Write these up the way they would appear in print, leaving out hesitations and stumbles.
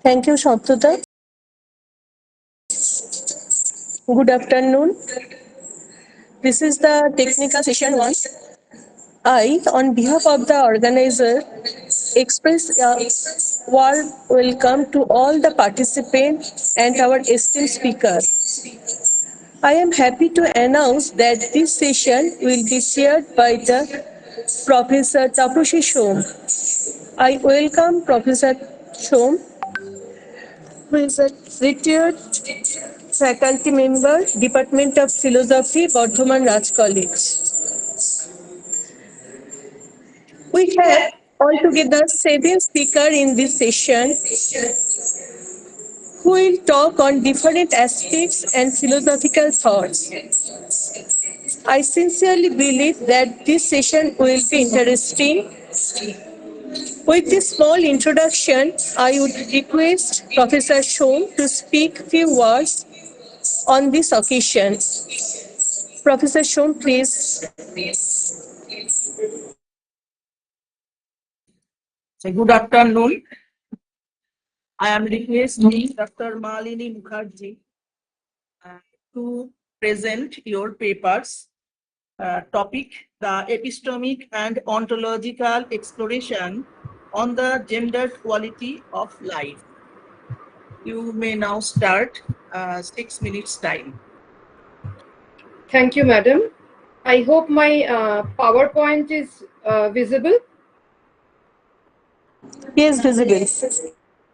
Thank you, Shantnuta. Good afternoon. This is the technical session one. I, on behalf of the organizer, express a warm welcome to all the participants and our esteemed speakers. I am happy to announce that this session will be chaired by the Professor Tapushi Shom. I welcome Professor Shom, who is a retired faculty member, Department of Philosophy, Burdwan Raj College. We have altogether 7 speakers in this session who will talk on different aspects and philosophical thoughts. I sincerely believe that this session will be interesting. With this small introduction, I would request Professor Shom to speak few words on this occasion. Professor Shom, please. Good afternoon. I am requesting Dr. Malini Mukherjee to present your papers. Topic: the epistemic and ontological exploration on the gendered quality of life. You may now start 6 minutes time. Thank you, madam. I hope my PowerPoint is visible. Yes, visible.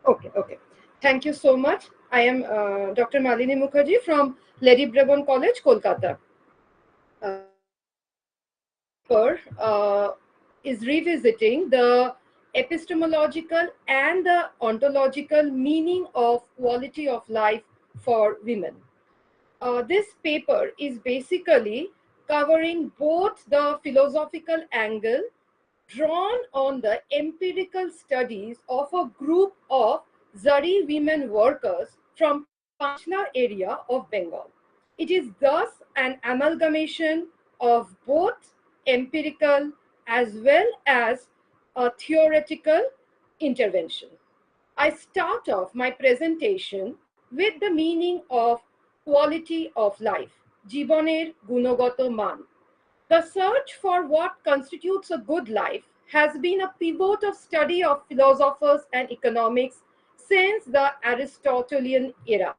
Okay. Thank you so much. I am Dr. Malini Mukherjee from Lady Burdwan College, Kolkata. Is revisiting the epistemological and the ontological meaning of quality of life for women. This paper is basically covering both the philosophical angle drawn on the empirical studies of a group of Zari women workers from Panchla area of Bengal. It is thus an amalgamation of both empirical as well as a theoretical intervention. I start off my presentation with the meaning of quality of life, জীবনের গুণগত মান. The search for what constitutes a good life has been a pivot of study of philosophers and economics since the Aristotelian era.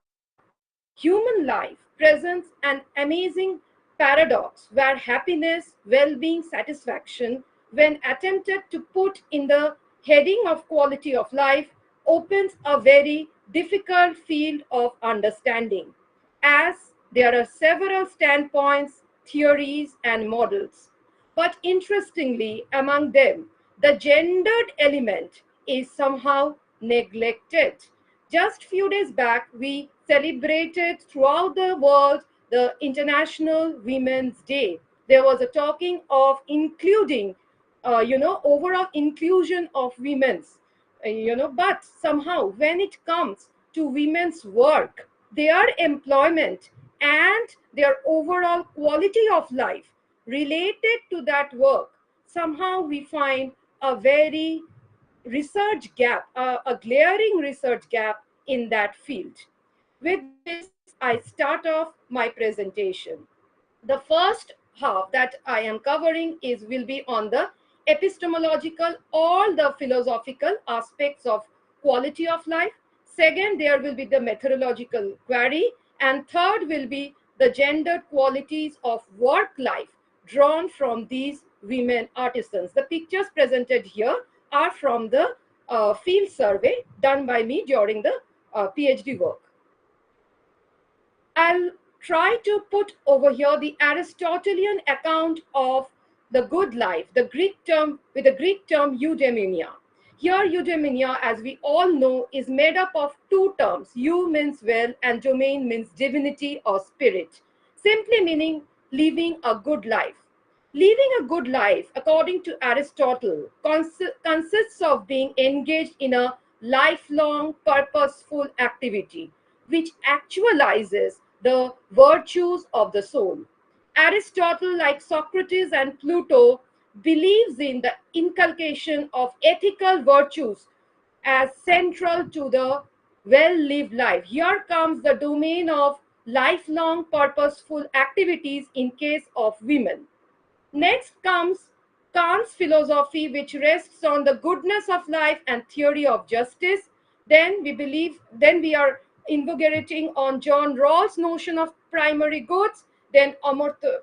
Human life presents an amazing paradox where happiness, well-being, satisfaction, when attempted to put in the heading of quality of life, opens a very difficult field of understanding, as there are several standpoints, theories, and models. But interestingly, among them, the gendered element is somehow neglected. Just few days back, we celebrated throughout the world the International Women's Day. There was a talking of including, overall inclusion of women's, but somehow when it comes to women's work, their employment and their overall quality of life related to that work, somehow we find a very research gap, a glaring research gap in that field. With this, I start off my presentation. The first half that I am covering will be on the epistemological or the philosophical aspects of quality of life. Second, there will be the methodological query. And third will be the gendered qualities of work life drawn from these women artisans. The pictures presented here are from the field survey done by me during the PhD work. I'll try to put over here the Aristotelian account of the good life, the Greek term with the Greek term eudaimonia. Here, eudaimonia, as we all know, is made up of two terms. Eu means well and domain means divinity or spirit, simply meaning living a good life. Living a good life, according to Aristotle, consists of being engaged in a lifelong, purposeful activity which actualizes the virtues of the soul. Aristotle, like Socrates and Plato, believes in the inculcation of ethical virtues as central to the well lived life. Here comes the domain of lifelong, purposeful activities in case of women. Next comes Kant's philosophy, which rests on the goodness of life and theory of justice. Then we are invigorating on John Rawls' notion of primary goods. Then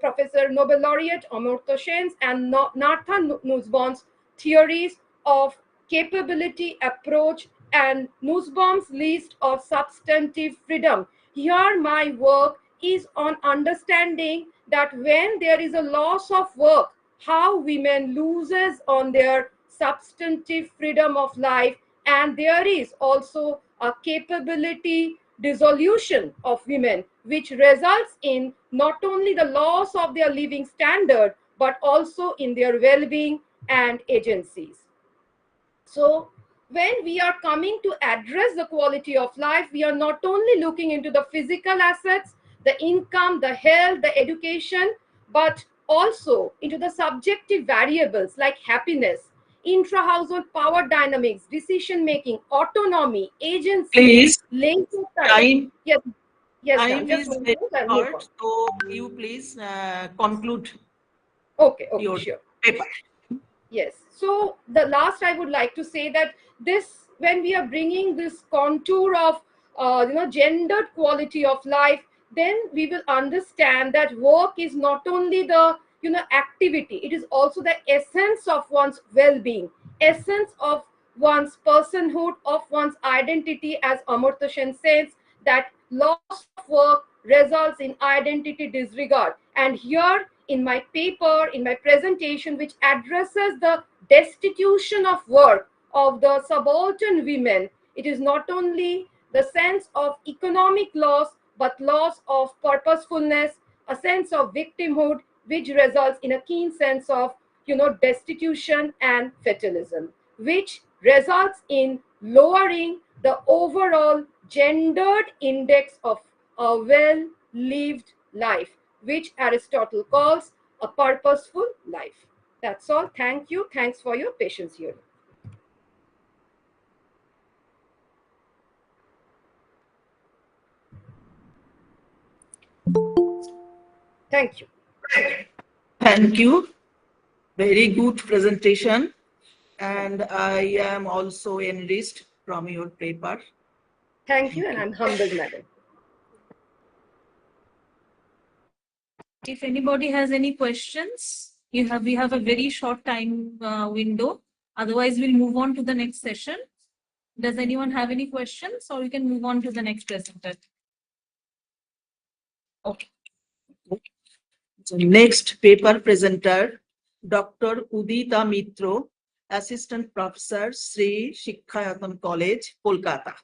Professor Nobel laureate Amartya Sen's and Nathan Nussbaum's theories of capability approach and Nussbaum's list of substantive freedom. Here, my work is on understanding that when there is a loss of work, how women loses on their substantive freedom of life, and there is also a capability dissolution of women, which results in not only the loss of their living standard, but also in their well-being and agencies. So when we are coming to address the quality of life, we are not only looking into the physical assets, the income, the health, the education, but also into the subjective variables like happiness, intra-household power dynamics, decision-making, autonomy, agency, Please, leisure time. time, Yes, yes, ma'am. time Just is one very minute, I'll move on. short, so you please conclude Okay, your sure. paper. Yes. So the last I would like to say that this, when we are bringing this contour of gendered quality of life, then we will understand that work is not only the activity; it is also the essence of one's well-being, essence of one's personhood, of one's identity, as Amartya Sen says that loss of work results in identity disregard. And here in my paper, in my presentation, which addresses the destitution of work of the subaltern women, it is not only the sense of economic loss, but loss of purposefulness, a sense of victimhood, which results in a keen sense of destitution and fatalism, which results in lowering the overall gendered index of a well-lived life, which Aristotle calls a purposeful life. That's all. Thank you. Thanks for your patience here. Thank you. Thank you. Very good presentation. And I am also enriched from your paper. Thank you, and I'm humbled, madam. If anybody has any questions, we have a very short time window. Otherwise, we'll move on to the next session. Does anyone have any questions, or we can move on to the next presenter? Okay. So next paper presenter, Dr. Udita Mitro, Assistant Professor, Sri Shikshayatam College, Kolkata.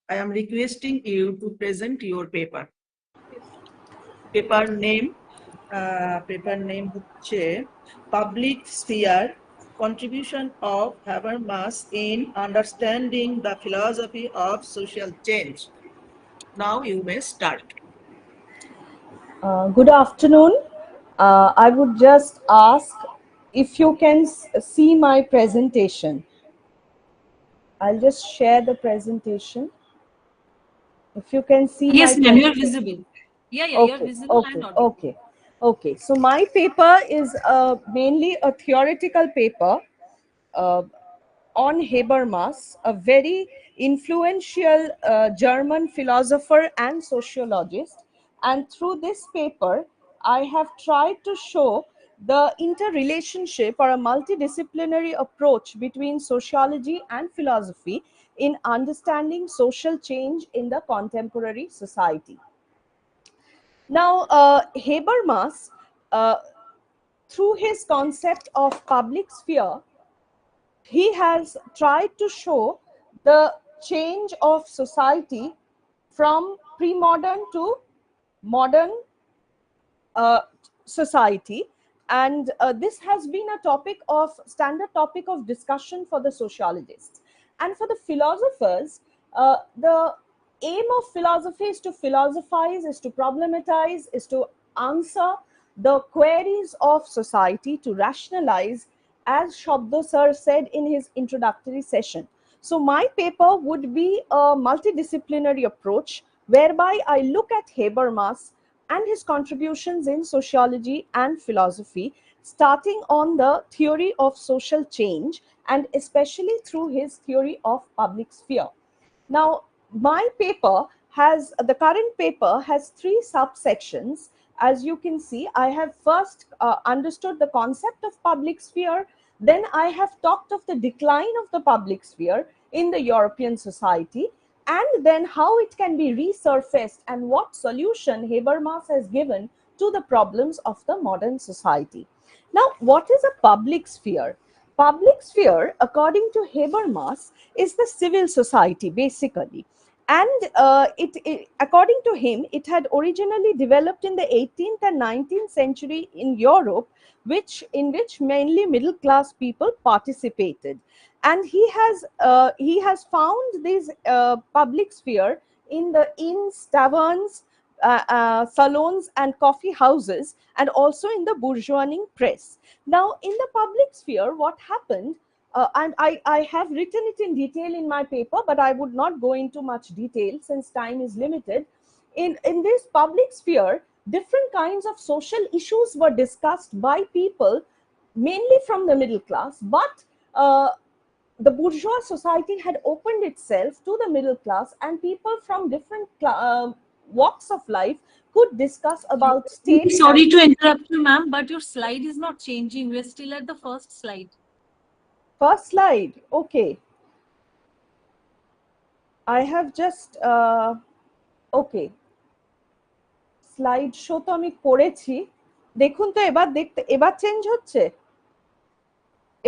I am requesting you to present your paper. Paper name হচ্ছে Public Sphere, Contribution of Habermas in Understanding the Philosophy of Social Change. Now you may start. Good afternoon. I would just ask if you can see my presentation. I'll just share the presentation. If you can see Yes, my ma'am, you're visible. Yeah, okay, you're visible okay, and audible. okay. So my paper is mainly a theoretical paper on Habermas, a very influential German philosopher and sociologist. And through this paper, I have tried to show the interrelationship or a multidisciplinary approach between sociology and philosophy in understanding social change in the contemporary society. Now, Habermas, through his concept of public sphere, he has tried to show the change of society from pre-modern to modern uh, society, and this has been a topic of standard topic of discussion for the sociologists and for the philosophers. The aim of philosophy is to philosophize, is to problematize, is to answer the queries of society, to rationalize, as Shabdo sir said in his introductory session. So my paper would be a multidisciplinary approach whereby I look at Habermas and his contributions in sociology and philosophy, starting on the theory of social change and especially through his theory of public sphere. Now, my paper has, the current paper has three subsections. As you can see, I have first understood the concept of public sphere, then I have talked of the decline of the public sphere in the European society, and then how it can be resurfaced and what solution Habermas has given to the problems of the modern society. Now, what is a public sphere? Public sphere, according to Habermas, is the civil society basically. And according to him, it had originally developed in the 18th and 19th century in Europe, in which mainly middle class people participated. And he has found this public sphere in the inns, taverns, salons, and coffee houses, and also in the bourgeoisie press. Now, in the public sphere, what happened, and I have written it in detail in my paper, but I would not go into much detail since time is limited. In this public sphere, different kinds of social issues were discussed by people, mainly from the middle class, but the bourgeois society had opened itself to the middle class, and people from different walks of life could discuss about state. Sorry to interrupt you, ma'am, but your slide is not changing. We're still at the first slide. First slide, okay. I have just okay, slide show তো আমি করেছি, দেখুন তো এবার change হচ্ছে,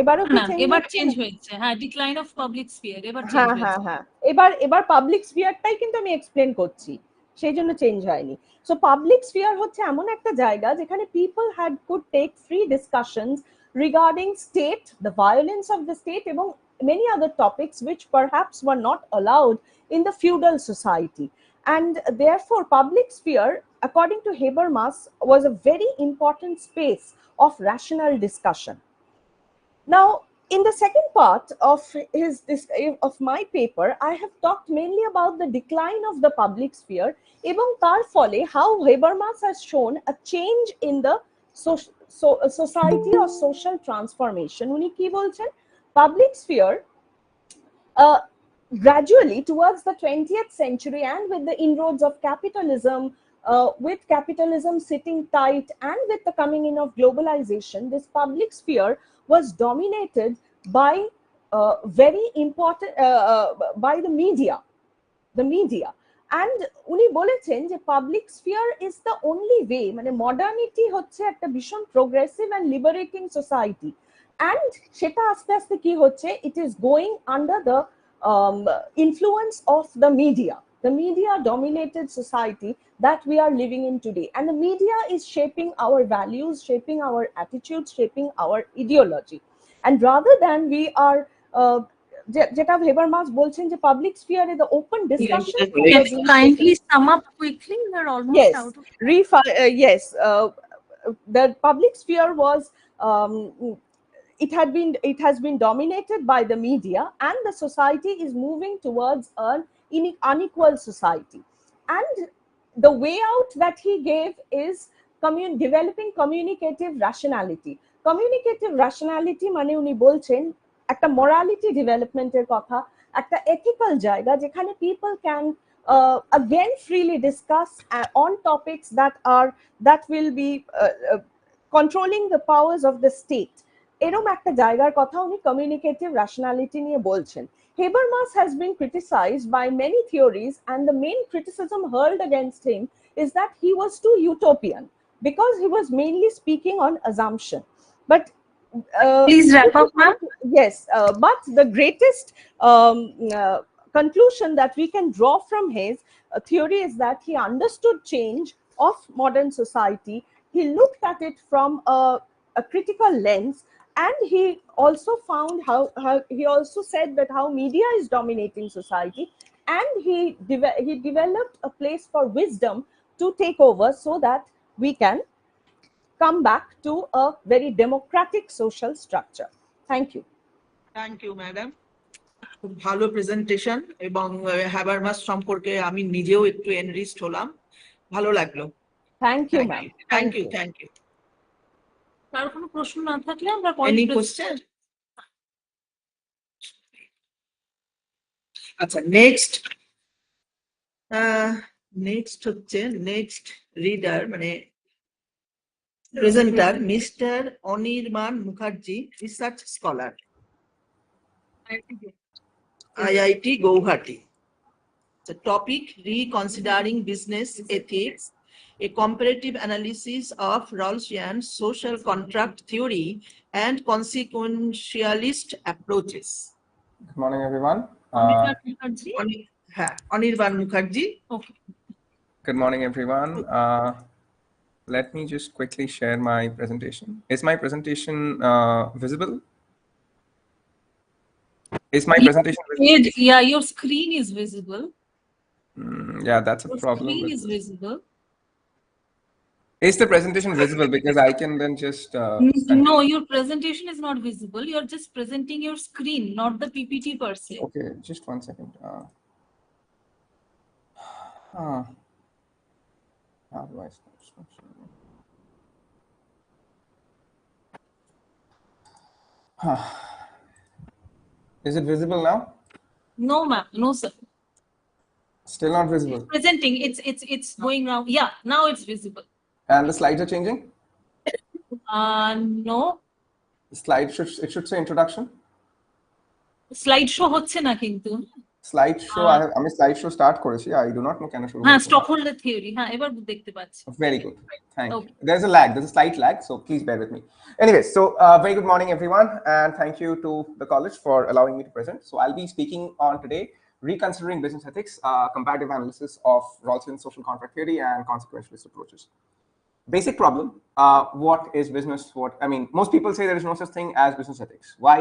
এবারও কি এবার চেঞ্জ হয়েছে, হ্যাঁ, ডিক্লাইন অফ পাবলিক স্ফিয়ার এবার চেঞ্জ হ্যাঁ হয়েছে। হ্যাঁ এবার পাবলিক স্ফিয়ারটাই কিন্তু আমি এক্সপ্লেন করছি, সেই জন্য চেঞ্জ হয়নি। সো পাবলিক স্ফিয়ার হচ্ছে এমন একটা জায়গা যেখানে people could take free discussions regarding state, the violence of the state, এবং many other topics which perhaps were not allowed in the feudal society. And therefore, public sphere, according to Habermas, was a very important space of rational discussion. Now, in the second part of my paper, I have talked mainly about the decline of the public sphere, এবং তার ফলে how Habermas has shown a change in the society or social transformation. উনি কি বলছেন? Public sphere gradually towards the 20th century, and with the inroads of capitalism, with capitalism sitting tight, and with the coming in of globalization, this public sphere was dominated by very important by the media. And উনি বলেছেন যে public sphere is the only way, মানে modernity হচ্ছে একটা ভীষণ progressive and liberating society, and সেটা আস্তে আস্তে কি হচ্ছে, it is going under the influence of the media dominated society that we are living in today, and the media is shaping our values, shaping our attitudes, shaping our ideology. And rather than we are যেটা হেবারমাস বলছেন যে public sphere is the open discussion, kindly sum up quickly, we are almost out of yes, the public sphere was it has been dominated by the media, and the society is moving towards an unequal society. And the way out that he gave is developing communicative rationality. Communicative rationality মানে উনি বলছেন একটা morality developmenটের কথা, একটা ethical জায়গা যেখানে people can again freely discuss on topics that will be controlling the powers of the state. এরকম একটা জায়গার কথা উনি কমিউনিকেটিভ র্যাশনালিটি নিয়ে বলছেন। Habermas has been criticized by many theories, and the main criticism hurled against him is that he was too utopian because he was mainly speaking on assumption. But Please wrap up, ma'am. yes, but the greatest conclusion that we can draw from his theory is that he understood change of modern society. He looked at it from a critical lens, and he also found how he also said that how media is dominating society, and he developed a place for wisdom to take over so that we can come back to a very democratic social structure. Thank you. Thank you madam, খুব ভালো presentation, এবং হ্যাবারমাস সম্পর্কে আমি নিজেও একটু enriched হলাম, ভালো লাগলো। Thank you, ma'am. Thank you, thank you. কার কোনো প্রশ্ন না থাকলে আমরা এনি কোশ্চেন? আচ্ছা, নেক্সট হচ্ছে নেক্সট রিডার মানে presenter mister Anirban Mukherjee, research scholar, IIT Guwahati. The topic: Reconsidering Business Ethics, a comparative analysis of Rawlsian social contract theory and consequentialist approaches. Good morning, everyone. Anirban Mukherjee. Okay. Good morning, everyone. Let me just quickly share my presentation. Is my presentation visible? Is my presentation visible? Yeah, your screen is visible. Yeah, that's a Your problem. screen is visible. Is the presentation visible? Because I can then just... No, your presentation is not visible. You're just presenting your screen, not the PPT per se. Okay, just one second. How do I start? Is it visible now? No, ma'am. No, sir. Still not visible. Presenting. It's going now. Yeah, now it's visible. And the slides are changing? No. The slide should say introduction. Slideshow হচ্ছে না কিন্তু। Slideshow আমি slideshow start করেছি। I do not know কেন শুরু হ্যাঁ, স্টকহোল্ডার theory. হ্যাঁ, এবার দেখতে পাচ্ছি। Very good. Thank you. There's a lag. There's a slight lag, so please bear with me. Anyways, so very good morning, everyone, and thank you to the college for allowing me to present. So I'll be speaking on today reconsidering business ethics, comparative analysis of Rawlsian social contract theory and consequentialist approaches. Basic problem, what is business? Most people say there is no such thing as business ethics. Why?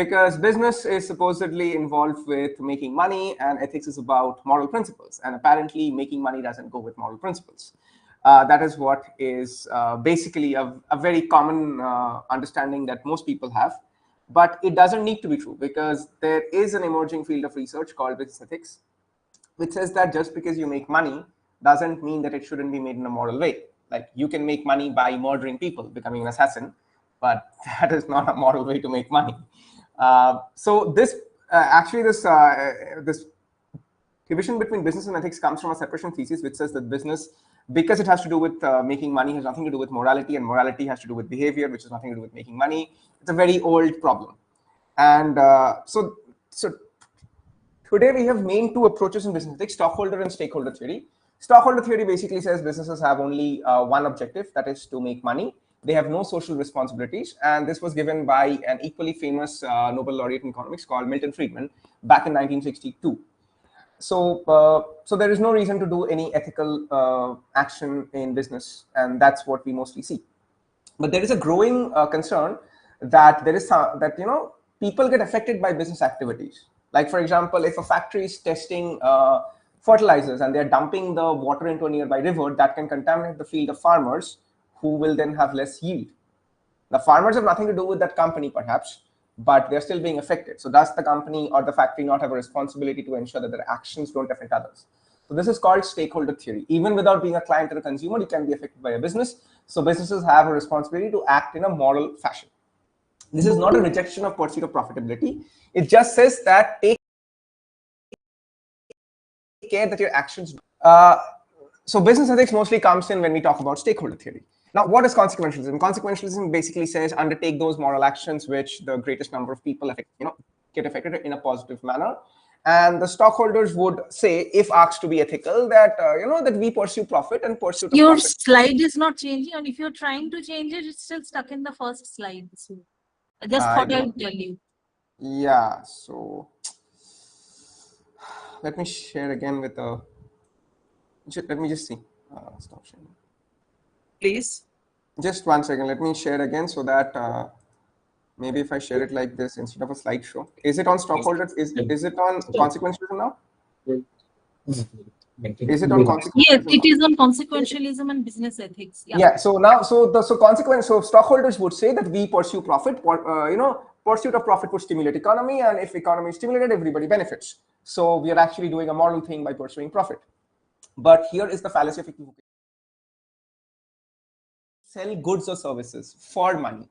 Because business is supposedly involved with making money, and ethics is about moral principles. And apparently, making money doesn't go with moral principles. That is what is basically a very common understanding that most people have. But it doesn't need to be true, because there is an emerging field of research called business ethics, which says that just because you make money doesn't mean that it shouldn't be made in a moral way. Like, you can make money by murdering people, becoming an assassin, but that is not a moral way to make money. So this division between business and ethics comes from a separation thesis, which says that business, because it has to do with making money, has nothing to do with morality, and morality has to do with behavior, which has nothing to do with making money. It's a very old problem. And so today we have main two approaches in business ethics: stockholder and stakeholder theory. Stockholder theory basically says businesses have only one objective, that is to make money. They have no social responsibilities, and this was given by an equally famous Nobel laureate in economics called Milton Friedman back in 1962. So there is no reason to do any ethical action in business, and that's what we mostly see. But there is a growing concern that people get affected by business activities. Like, for example, if a factory is testing fertilizers and they're dumping the water into a nearby river, that can contaminate the field of farmers, who will then have less yield. The farmers have nothing to do with that company, perhaps, but they're still being affected. So does the company or the factory not have a responsibility to ensure that their actions don't affect others? So this is called stakeholder theory. Even without being a client or a consumer, you can be affected by a business. So businesses have a responsibility to act in a moral fashion. This is not a rejection of pursuit of profitability. It just says that take care that your actions. So business ethics mostly comes in when we talk about stakeholder theory. Now, what is consequentialism? Consequentialism basically says undertake those moral actions which the greatest number of people affect, get affected in a positive manner. And the stockholders would say, if asked to be ethical, that that we pursue profit and pursuit of Your profit. slide is not changing, and if you're trying to change it, it's still stuck in the first slide. So I just thought I'd tell you. Yeah. So let me share again with the. Let me just see. Stop sharing. Please. Just 1 second. Let me share again so that maybe if I share it like this instead of a slideshow. Is it on stockholders? Is it on consequentialism now? Is it on consequentialism? Yes, it is on consequentialism and business ethics. Yeah. Yeah. So now, so stockholders would say that we pursue profit. Pursuit of profit would stimulate economy, and if economy is stimulated, everybody benefits. So we are actually doing a moral thing by pursuing profit. But here is the fallacy of equivocation. Sell goods or services for money.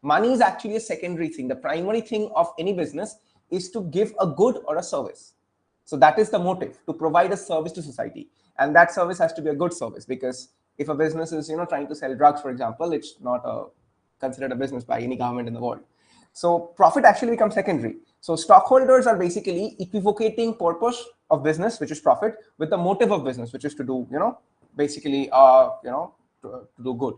Money is actually a secondary thing. The primary thing of any business is to give a good or a service. So that is the motive, to provide a service to society. And that service has to be a good service, because if a business is trying to sell drugs, for example, it's not considered a business by any government in the world. So profit actually becomes secondary. So stockholders are basically equivocating purpose of business, which is profit, with the motive of business, which is to do basically to do good.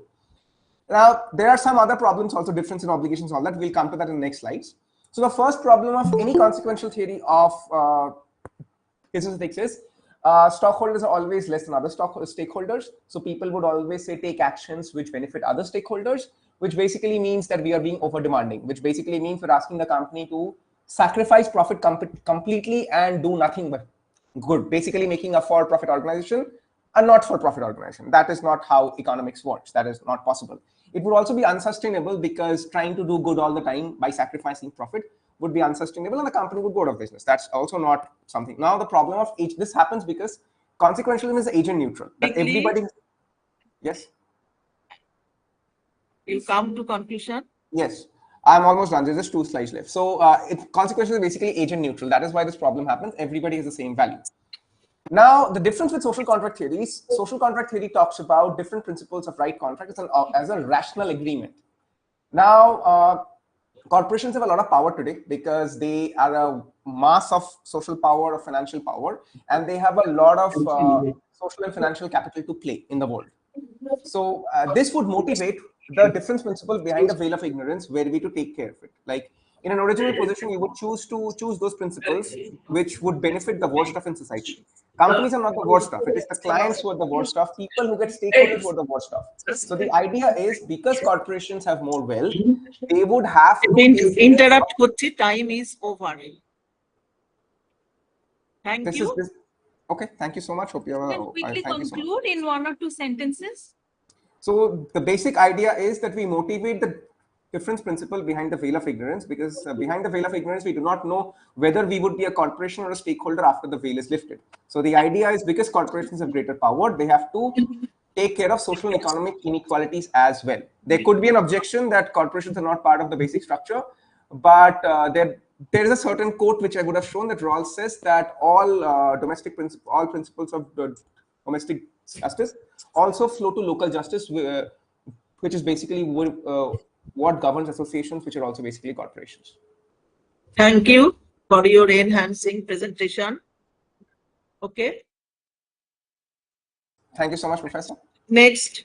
Now, there are some other problems also, difference in obligations, all that. We'll come to that in the next slides. So the first problem of any consequential theory of business ethics is stockholders are always less than other stakeholders. So people would always say take actions which benefit other stakeholders, which basically means that we are being over demanding, which basically means we're asking the company to sacrifice profit completely and do nothing but good, basically making a for-profit organization a not-for-profit organization. That is not how economics works. That is not possible. It would also be unsustainable, because trying to do good all the time by sacrificing profit would be unsustainable, and the company would go out of business. That's also not something. Now, the problem of this happens because consequentialism is agent neutral. That everybody. Yes. You come to conclusion. Yes, I'm almost done. There's just 2 slides left. So consequentialism is basically agent neutral. That is why this problem happens. Everybody has the same value. Now, the difference with social contract theory is social contract theory talks about different principles of right contract as a rational agreement. Now, corporations have a lot of power today because they are a mass of social power or financial power, and they have a lot of social and financial capital to play in the world. So this would motivate the difference principle behind the veil of ignorance, where we to take care of it. Like in an original position, you would choose those principles which would benefit the worst of in society. Companies are not the worst of. It is the clients who are the worst of. People who get stakeholders who are the worst of. So the idea is, because corporations have more wealth, they would have to interrupt করছি, time is over. Thank you. Okay, thank you so much. Hope you have Can quickly conclude in 1 or 2 sentences. So the basic idea is that we motivate the difference principle behind the veil of ignorance, because behind the veil of ignorance, we do not know whether we would be a corporation or a stakeholder after the veil is lifted. So the idea is, because corporations have greater power, they have to take care of social and economic inequalities as well. There could be an objection that corporations are not part of the basic structure, but there is a certain quote which I would have shown, that Rawls says that all principles of domestic justice also flow to local justice, which is basically what governs associations, which are also basically corporations. Thank you for your enhancing presentation. Okay. Thank you so much, Professor. Next,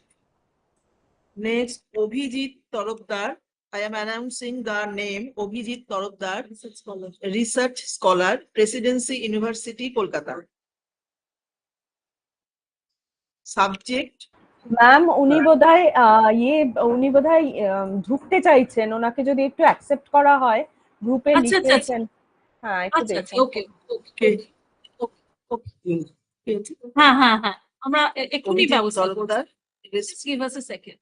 Abhijit Tarokdar. I am announcing the name Abhijit Tarokdar, research scholar, Presidency University, Kolkata. Subject. Ma'am উনি বোধহয় ঢুকতে চাইছেন, ওনাকে যদি একটু accept করা হয় গ্রুপে লিখেছেন। হ্যাঁ, একটু দেখুন। ওকে ওকে হ্যাঁ হ্যাঁ হ্যাঁ, আমরা এক্ষুনি ব্যবস্থা করব। Just give us a second.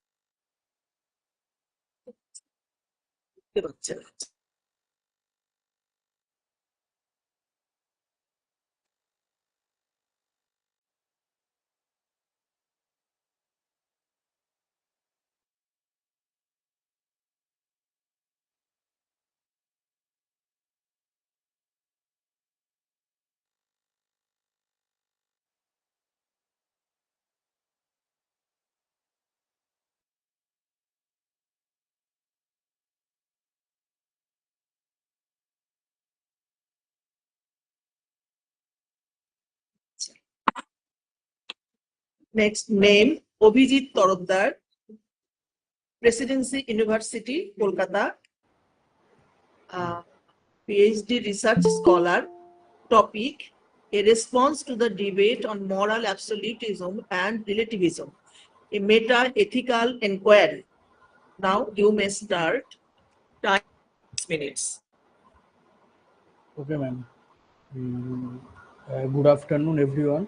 Next name Abhijit Torokdar, Presidency University, Kolkata, PhD research scholar. Topic: a response to the debate on moral absolutism and relativism, a meta-ethical inquiry. Now you may start. Time 6 minutes. Okay, ma'am. Good afternoon, everyone.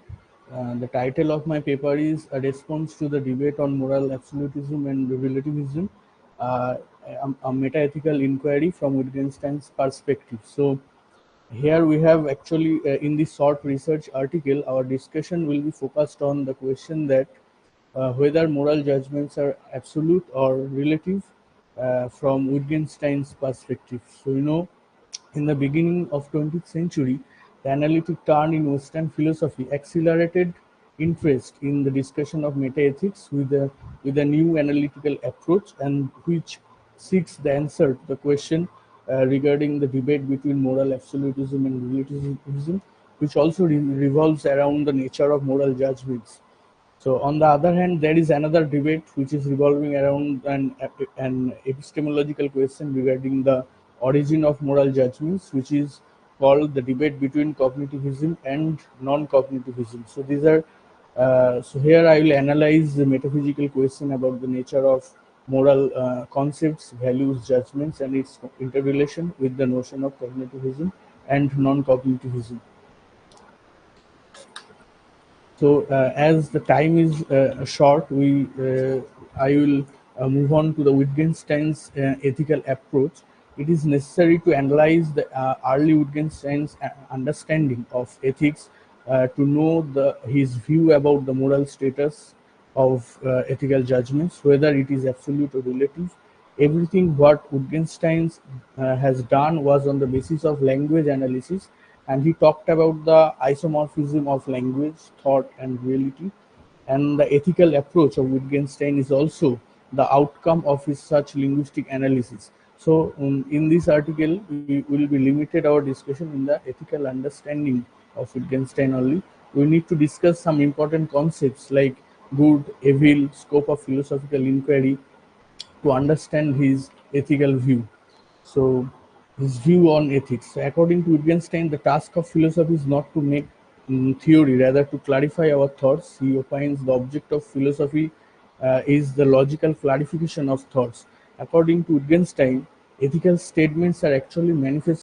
The title of my paper is A Response to the Debate on Moral Absolutism and Relativism, a meta-ethical inquiry from Wittgenstein's perspective. So, here we have actually, in this short research article, our discussion will be focused on the question that whether moral judgments are absolute or relative from Wittgenstein's perspective. So, in the beginning of 20th century, the analytic turn in Western philosophy accelerated interest in the discussion of metaethics with a new analytical approach, and which seeks the answer to the question regarding the debate between moral absolutism and relativism, which also revolves around the nature of moral judgments. So, on the other hand, there is another debate which is revolving around an epistemological question regarding the origin of moral judgments, which is called the debate between cognitivism and non-cognitivism. So, so here I will analyze the metaphysical question about the nature of moral concepts, values, judgments, and its interrelation with the notion of cognitivism and non-cognitivism. So as the time is short, I will move on to the Wittgenstein's ethical approach. It is necessary to analyze the early Wittgenstein's understanding of ethics to know his view about the moral status of ethical judgments, whether it is absolute or relative. Everything what Wittgenstein has done was on the basis of language analysis, and he talked about the isomorphism of language, thought, and reality. And the ethical approach of Wittgenstein is also the outcome of his such linguistic analysis. So, in this article, we will be limited our discussion in the ethical understanding of Wittgenstein only. We need to discuss some important concepts like good, evil, scope of philosophical inquiry to understand his ethical view. So, his view on ethics. So, according to Wittgenstein, the task of philosophy is not to make theory, rather to clarify our thoughts. He opines the object of philosophy is the logical clarification of thoughts. According to Wittgenstein, ethical statements are actually manifest